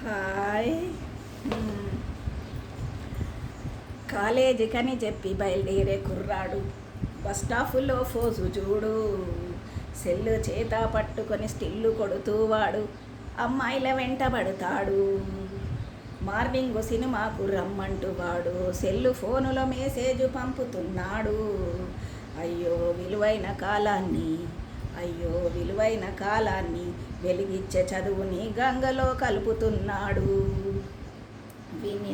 Hi. కాలేజీకని చెప్పి బయలుదేరే కుర్రాడు బస్టాపులో ఫోజు చూడు. సెల్లు చేత పట్టుకొని స్టిల్లు కొడుతూ వాడు అమ్మాయిల వెంటబడతాడు. మార్నింగ్ సినిమాకు రమ్మంటూ వాడు సెల్లు ఫోనులో మెసేజ్ పంపుతున్నాడు. అయ్యో విలువైన కాలాన్ని వెలిగిచ్చే చదువుని గంగలో కలుపుతున్నాడు. వీణ్ణి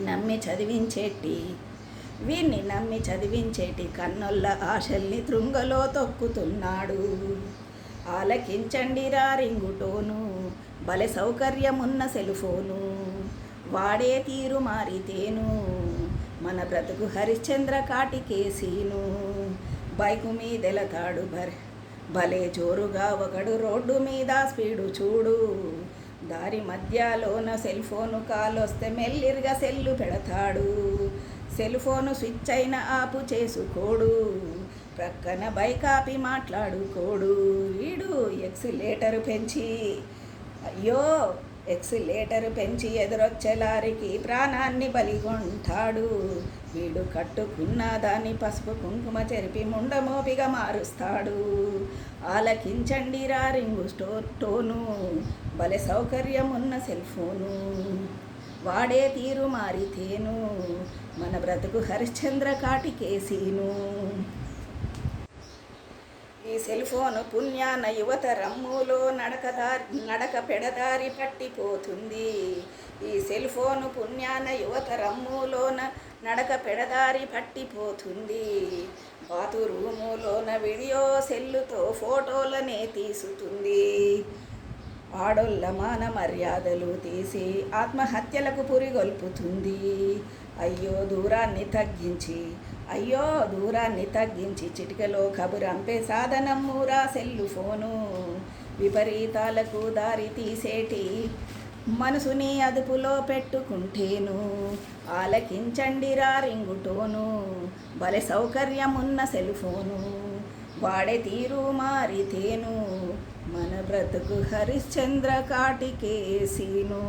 నమ్మి చదివించేటి కన్నొల్ల ఆశల్ని తృంగలో తొక్కుతున్నాడు. ఆలకించండి రా రింగుటోను, భలే సౌకర్యమున్న సెల్ఫోను, వాడే తీరు మారితేను మన బ్రతుకు హరిశ్చంద్ర కాటికేసీను. బైకు మీదెలతాడు భలే జోరుగా ఒకడు, రోడ్డు మీద స్పీడు చూడు. దారి మధ్యలోన సెల్ఫోను కాలొస్తే మెల్లిరిగా సెల్లు పెడతాడు. సెల్ఫోను స్విచ్ అయిన ఆపు చేసుకోడు, ప్రక్కన బైక్ ఆపి మాట్లాడుకోడు. వీడు ఎక్సిలేటర్ పెంచి ఎదురొచ్చే లారీకి ప్రాణాన్ని బలిగొంటాడు. వీడు కట్టుకున్న దాన్ని పసుపు కుంకుమ చెరిపి ముండమోపిగా మారుస్తాడు. ఆలకించండి రా రింగు టోను, భలే సౌకర్యమున్న సెల్ఫోను, వాడే తీరు మారితేను మన బ్రతుకు హరిశ్చంద్ర కాటికేసీను. ఈ సెల్ఫోను పుణ్యాన యువత రమ్ములో నడక పెడదారి పట్టిపోతుంది. ఈ సెల్ఫోను పుణ్యాన యువత రమ్ములోన నడక పెడదారి పట్టిపోతుంది. బాతురూములోన వీడియో సెల్లుతో ఫోటోలనే తీస్తుంది. ఆడోళ్ళ మాన మర్యాదలు తీసి ఆత్మహత్యలకు పురిగొల్పుతుంది. అయ్యో దూరాన్ని తగ్గించి చిటికలో కబురంపే సాధనమ్మురా సెల్లు ఫోను. విపరీతాలకు దారి తీసేటి మనసుని అదుపులో పెట్టుకుంటేను. ఆలకించండి రా రింగుటోను, భలే సౌకర్యమున్న సెల్ఫోను, వాడే తీరు మారితేను మన బ్రతుకు హరిశ్చంద్ర కాటికేసీను.